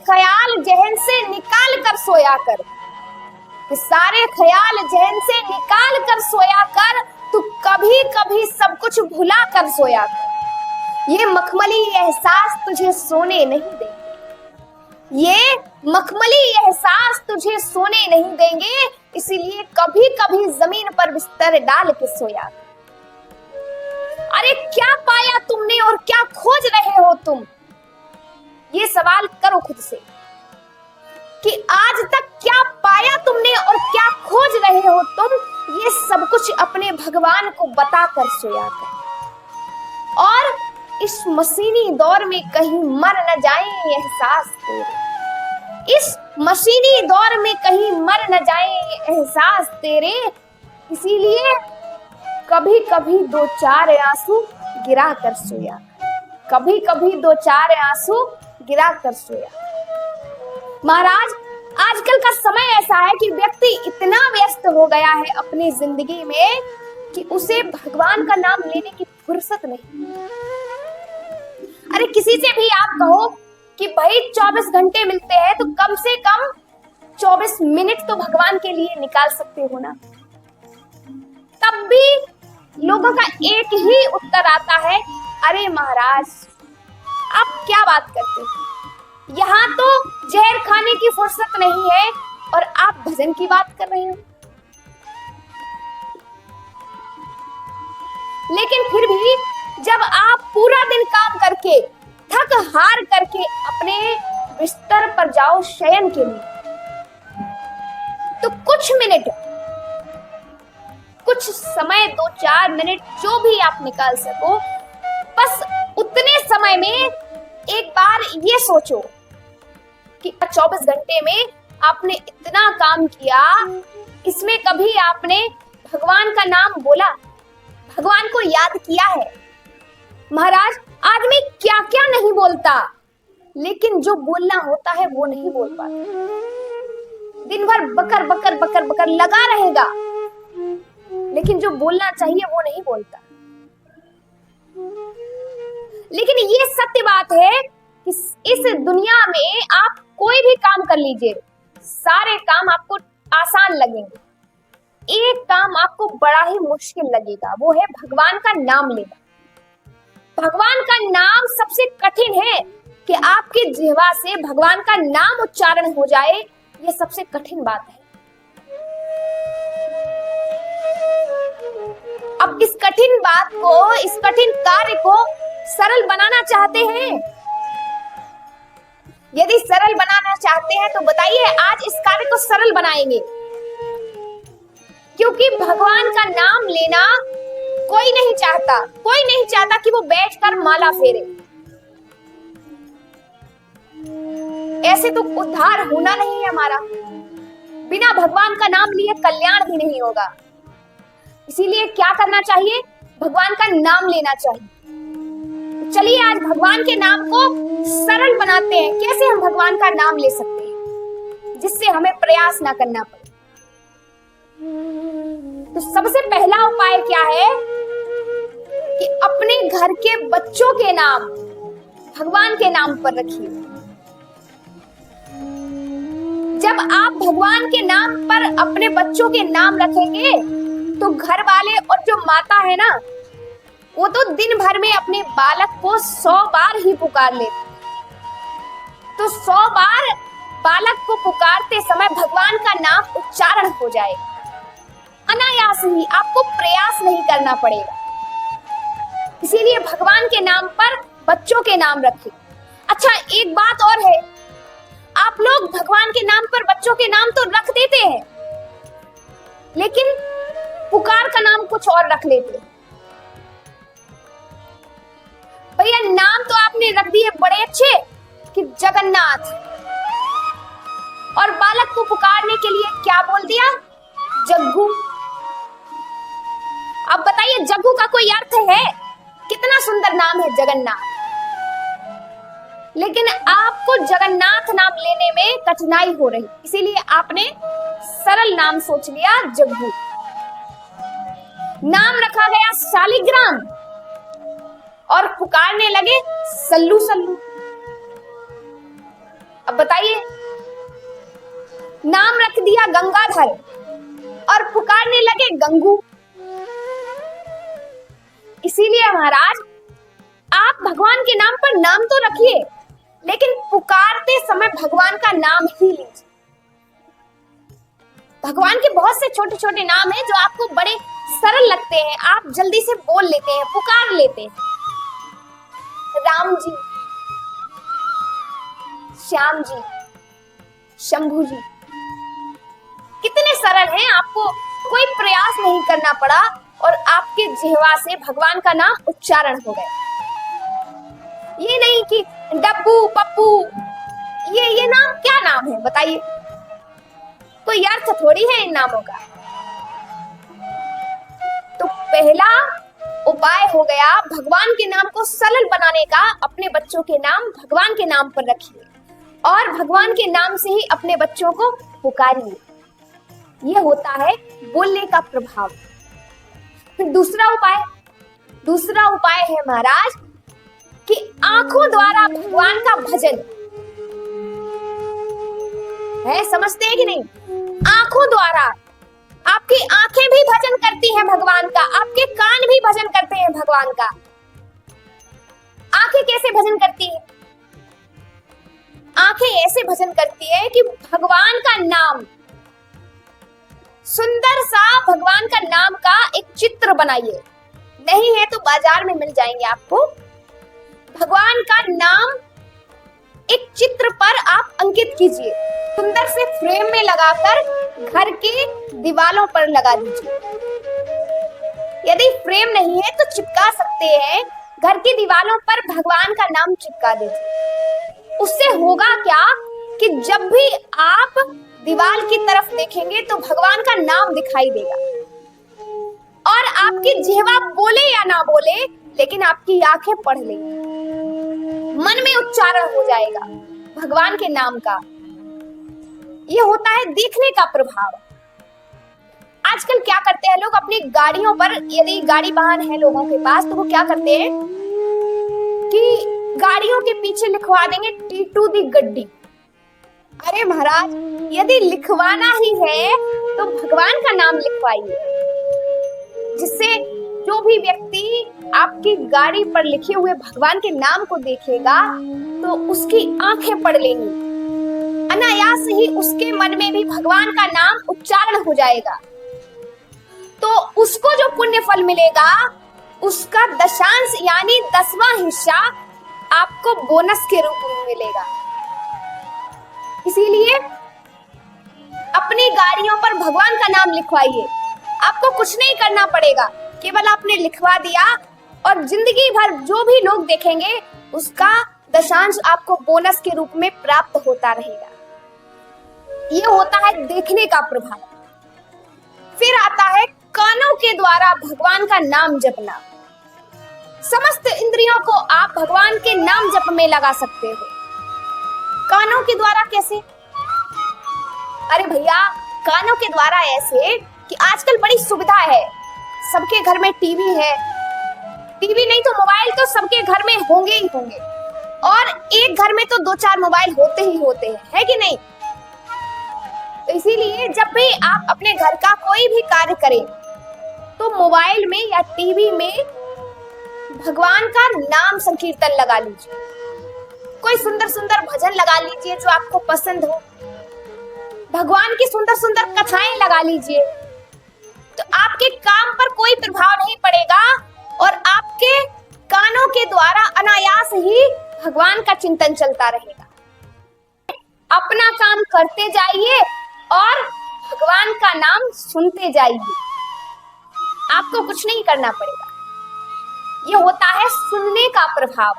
ख्याल जहन से निकाल कर सोया कर, कि सारे ख्याल जहन से निकाल कर सोया कर, तू कभी कभी सब कुछ भुला कर सोया कर। ये मखमली एहसास तुझे सोने नहीं देंगे, ये मखमली एहसास तुझे सोने नहीं देंगे, इसीलिए कभी कभी जमीन पर बिस्तर डाल के सोया कर। अरे क्या पाया तुमने और क्या खोज रहे हो तुम, ये सवाल करो खुद से कि आज तक क्या पाया तुमने और क्या खोज रहे हो तुम। ये सब कुछ अपने भगवान को बता कर सोया कर। और इस मशीनी दौर में कहीं मर न जाए एहसास तेरे, इस मशीनी दौर में कहीं मर न जाए एहसास तेरे, इसीलिए कभी कभी दो चार आंसू गिरा कर सोया, कभी कभी दो चार आंसू गिरा कर सोया। महाराज, आजकल का समय ऐसा है कि व्यक्ति इतना व्यस्त हो गया है अपनी जिंदगी में कि उसे भगवान का नाम लेने की फुर्सत नहीं। अरे किसी से भी आप कहो कि भाई 24 घंटे मिलते हैं तो कम से कम 24 मिनट तो भगवान के लिए निकाल सकते हो ना, तब भी लोगों का एक ही उत्तर आता है, अरे महाराज आप क्या बात करते हैं, यहाँ तो जहर खाने की फुर्सत नहीं है और आप भजन की बात कर रहे हो। लेकिन फिर भी जब आप पूरा दिन काम करके थक हार करके अपने बिस्तर पर जाओ शयन के लिए, तो कुछ मिनट, कुछ समय 2-4 मिनट जो भी आप निकाल सको, बस उतने समय में एक बार ये सोचो कि 24 घंटे में आपने इतना काम किया, इसमें कभी आपने भगवान का नाम बोला, भगवान को याद किया है। महाराज, आदमी क्या क्या नहीं बोलता, लेकिन जो बोलना होता है वो नहीं बोल पाता। दिन भर बकर बकर बकर बकर लगा रहेगा, लेकिन जो बोलना चाहिए वो नहीं बोलता। लेकिन ये सत्य बात है कि इस दुनिया में आप कोई भी काम कर लीजिए, सारे काम आपको आसान लगेंगे, एक काम आपको बड़ा ही मुश्किल लगेगा, वो है भगवान का नाम लेना। भगवान का नाम सबसे कठिन है कि आपकी जिह्वा से भगवान का नाम उच्चारण हो जाए, ये सबसे कठिन बात है। अब इस कठिन बात को, इस कठिन कार्य को सरल बनाना चाहते हैं। यदि सरल बनाना चाहते हैं तो बताइए, आज इस कार्य को सरल बनाएंगे, क्योंकि भगवान का नाम लेना कोई नहीं चाहता, कोई नहीं चाहता कि वो बैठकर माला फेरे। ऐसे तो उद्धार होना नहीं है हमारा, बिना भगवान का नाम लिए कल्याण भी नहीं होगा। इसीलिए क्या करना चाहिए, भगवान का नाम लेना चाहिए। चलिए आज भगवान के नाम को सरल बनाते हैं। कैसे हम भगवान का नाम ले सकते हैं जिससे हमें प्रयास ना करना पड़े। तो सबसे पहला उपाय क्या है कि अपने घर के बच्चों के नाम भगवान के नाम पर रखिए। जब आप भगवान के नाम पर अपने बच्चों के नाम रखेंगे तो घर वाले और जो माता है ना, वो तो दिन भर में अपने बालक को 100 बार ही पुकार लेते, तो 100 बार बालक को पुकारते समय भगवान का नाम उच्चारण हो जाएगा, अनायास ही, आपको प्रयास नहीं करना पड़ेगा। इसीलिए भगवान के नाम पर बच्चों के नाम रखें। अच्छा, एक बात और है, आप लोग भगवान के नाम पर बच्चों के नाम तो रख देते हैं, लेकिन पुकार का नाम कुछ और रख लेते हैं। भैया नाम तो आपने रख दिए बड़े अच्छे कि जगन्नाथ, और बालक को पुकारने के लिए क्या बोल दिया, जग्गू। अब बताइए जग्गू का कोई अर्थ है? कितना सुंदर नाम है जगन्नाथ, लेकिन आपको जगन्नाथ नाम लेने में कठिनाई हो रही, इसीलिए आपने सरल नाम सोच लिया, जग्गू। नाम रखा गया शालिग्राम और पुकारने लगे सल्लू सल्लू। अब बताइए, नाम रख दिया गंगाधर और पुकारने लगे गंगू। इसीलिए महाराज, आप भगवान के नाम पर नाम तो रखिए, लेकिन पुकारते समय भगवान का नाम ही लीजिए। भगवान के बहुत से छोटे छोटे नाम हैं जो आपको बड़े सरल लगते हैं, आप जल्दी से बोल लेते हैं, पुकार लेते हैं। राम जी, श्याम जी, शंभू जी, कितने सरल हैं, आपको कोई प्रयास नहीं करना पड़ा और आपके जिह्वा से भगवान का नाम उच्चारण हो गया। ये नहीं कि डब्बू, पप्पू, ये नाम क्या नाम है बताइए, कोई अर्थ थोड़ी है इन नामों का। तो पहला उपाय हो गया भगवान के नाम को सरल बनाने का। अपने बच्चों के नाम भगवान के नाम पर रखिए और भगवान के नाम से ही अपने बच्चों को पुकारिए। यह होता है बोलने का प्रभाव। फिर दूसरा उपाय है महाराज कि आंखों द्वारा भगवान का भजन है। समझते हैं कि नहीं? आंखों द्वारा आपकी आंखें भी भजन करती हैं भगवान का, आपके कान भी भजन करते हैं भगवान का। आंखें कैसे भजन करती है? आंखें ऐसे भजन करती है कि भगवान का नाम, सुंदर सा भगवान का नाम का एक चित्र बनाइए। नहीं है तो बाजार में मिल जाएंगे आपको। भगवान का नाम एक चित्र पर आप अंकित कीजिए, सुंदर से फ्रेम में लगाकर घर के दीवारों पर लगा दीजिए। यदि फ्रेम नहीं है तो चिपका सकते हैं, घर की दीवारों पर भगवान का नाम चिपका दीजिए। उससे होगा क्या कि जब भी आप दीवार की तरफ देखेंगे तो भगवान का नाम दिखाई देगा और आपकी जिह्वा बोले या ना बोले, लेकिन आपकी आंखें पढ़ लेंगी, मन में उच्चारण हो जाएगा भगवान के नाम का। यह होता है देखने का प्रभाव। आजकल क्या करते हैं लोग अपनी गाड़ियों पर, यदि गाड़ी वाहन है लोगों के पास, तो वो क्या करते हैं कि गाड़ियों के पीछे लिखवा देंगे टीटू दी गड्डी। अरे महाराज, यदि लिखवाना ही है तो भगवान का नाम लिखवाइए, जिससे जो भी व्यक्ति आपकी गाड़ी पर लिखे हुए भगवान के नाम को देखेगा तो उसकी आंखें पढ़ लेंगी, अनायास ही उसके मन में भी भगवान का नाम उच्चारण हो जाएगा। तो उसको जो पुण्य फल मिलेगा उसका दशांश यानी 10वां हिस्सा आपको बोनस के रूप में मिलेगा। इसीलिए अपनी गाड़ियों पर भगवान का नाम लिखवाइए। आपको कुछ नहीं करना पड़ेगा, केवल आपने लिखवा दिया और जिंदगी भर जो भी लोग देखेंगे उसका दशांश आपको बोनस के रूप में प्राप्त होता रहेगा। ये होता है देखने का प्रभाव। फिर आता है कानों के द्वारा भगवान का नाम जपना। समस्त इंद्रियों को आप भगवान के नाम जप में लगा सकते हो। कानों के द्वारा कैसे? अरे भैया, कानों के द्वारा ऐसे कि आजकल बड़ी सुविधा है, सबके घर में टीवी है, टीवी नहीं तो मोबाइल तो सबके घर में होंगे ही होंगे, और एक घर में तो 2-4 मोबाइल होते ही होते हैं, है कि नहीं? तो इसीलिए जब भी आप अपने घर का कोई भी कार्य करें तो मोबाइल में या टीवी में भगवान का नाम संकीर्तन लगा लीजिए, कोई सुंदर सुंदर भजन लगा लीजिए जो आपको पसंद हो, भगवान की सुंदर सुंदर कथाएं लगा लीजिए। तो आपके काम पर कोई प्रभाव नहीं पड़ेगा और आपके कानों के द्वारा अनायास ही भगवान का चिंतन चलता रहेगा। अपना काम करते जाइए और भगवान का नाम सुनते जाइए, आपको कुछ नहीं करना पड़ेगा। यह होता है सुनने का प्रभाव।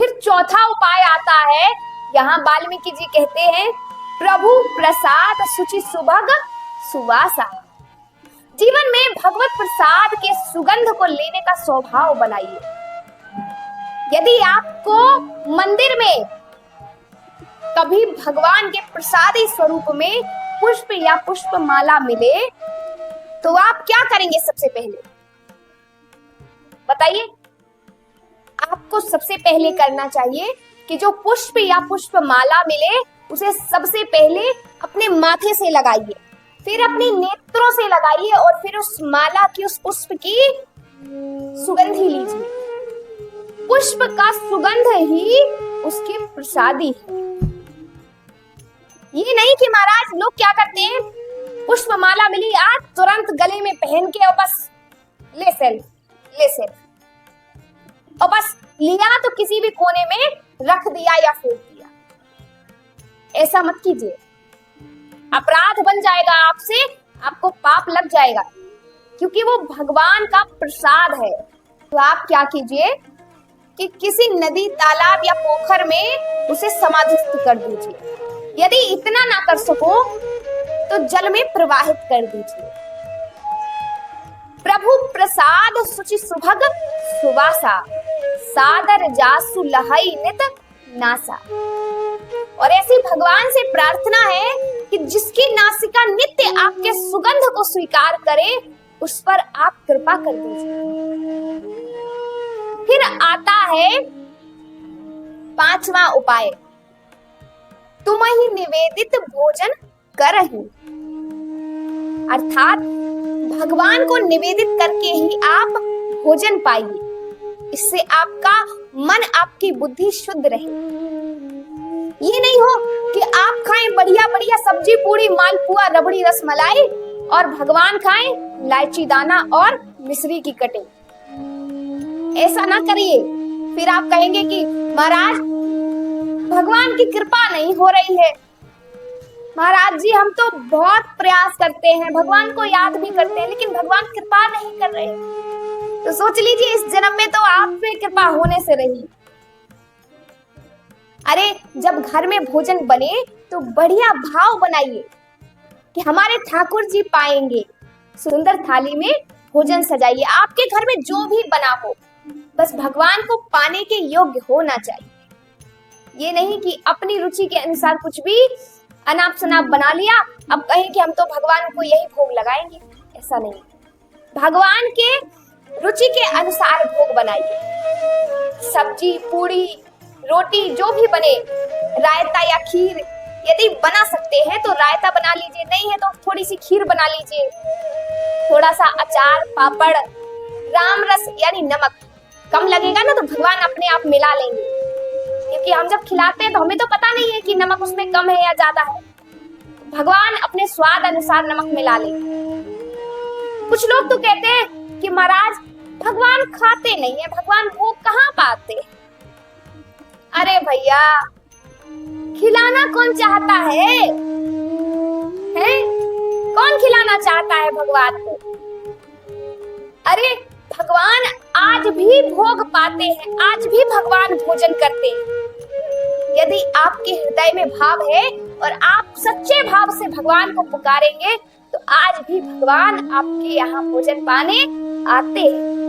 फिर चौथा उपाय आता है, यहाँ वाल्मीकि जी कहते हैं, प्रभु प्रसाद सुचि सुभग सुवासा। जीवन में भगवत प्रसाद के सुगंध को लेने का स्वभाव बनाइए। यदि आपको मंदिर में कभी भगवान के प्रसादी स्वरूप में पुष्प या पुष्प माला मिले तो आप क्या करेंगे? सबसे पहले बताइए। आपको सबसे पहले करना चाहिए कि जो पुष्प या पुष्प माला मिले उसे सबसे पहले अपने माथे से लगाइए, फिर अपने नेत्रों से लगाइए और फिर उस माला की, उस पुष्प की सुगंधी लीजिए। पुष्प का सुगंध ही उसकी प्रसादी है। ये नहीं कि महाराज लोग क्या करते हैं, पुष्प माला मिली आज तुरंत गले में पहन के और बस ले सेल्फ और बस लिया तो किसी भी कोने में रख दिया या फेंक दिया। ऐसा मत कीजिए, अपराध बन जाएगा आपसे, आपको पाप लग जाएगा, क्योंकि वो भगवान का प्रसाद है। तो आप क्या कीजिए कि किसी नदी, तालाब या पोखर में उसे समाधिस्थ कर दीजिए। यदि इतना ना कर सको तो जल में प्रवाहित कर दीजिए। प्रभु प्रसाद सुचि सुभग सुवासा, सादर जासु लहई नित नासा। और ऐसी भगवान से प्रार्थना है कि जिसकी नासिका नित्य आपके सुगंध को स्वीकार करे, उस पर आप कृपा कर दीजिए। फिर आता है 5वां उपाय, तुम ही निवेदित भोजन करहि। अर्थात भगवान को निवेदित करके ही आप भोजन पाइए। इससे आपका मन, आपकी बुद्धि शुद्ध रहे। ये नहीं हो कि आप खाएं बढ़िया बढ़िया सब्जी, पूरी, मालपुआ, रबड़ी, रसमलाई और भगवान खाएं इलायची दाना और मिश्री की कटिंग। ऐसा ना करिए। फिर आप कहेंगे कि महाराज भगवान की कृपा नहीं हो रही है। महाराज जी हम तो बहुत प्रयास करते हैं, भगवान को याद भी करते हैं, लेकिन भगवान कृपा नहीं कर रहे। तो सोच लीजिए इस जन्म में तो आप पे कृपा होने से रही। अरे जब घर में भोजन बने तो बढ़िया भाव बनाइए कि हमारे ठाकुर जी पाएंगे। सुंदर थाली में भोजन सजाइए। आपके घर में जो भी बना हो, बस भगवान को पाने के योग्य होना चाहिए। ये नहीं कि अपनी रुचि के अनुसार कुछ भी अनाप शनाप बना लिया, अब कहें कि हम तो भगवान को यही भोग लगाएंगे। ऐसा नहीं, भगवान के रुचि के अनुसार भोग बनाइए। सब्जी, पूरी, रोटी जो भी बने, रायता या खीर यदि बना सकते हैं तो रायता बना लीजिए, नहीं है तो थोड़ी सी खीर बना लीजिए। थोड़ा सा अचार, पापड़, राम रस यानी नमक कम लगेगा ना तो भगवान अपने आप मिला लेंगे, क्योंकि हम जब खिलाते हैं तो हमें तो पता नहीं है कि नमक उसमें कम है या ज्यादा है। भगवान अपने स्वाद अनुसार नमक मिला लेंगे। कुछ लोग तो कहते हैं कि महाराज भगवान खाते नहीं है, भगवान भोग कहाँ पाते। अरे भैया, खिलाना कौन चाहता है? हैं? कौन खिलाना चाहता है भगवान को? अरे भगवान आज भी भोग पाते हैं, आज भी भगवान भोजन करते हैं। यदि आपके हृदय में भाव है और आप सच्चे भाव से भगवान को पुकारेंगे तो आज भी भगवान आपके यहाँ भोजन पाने आते हैं।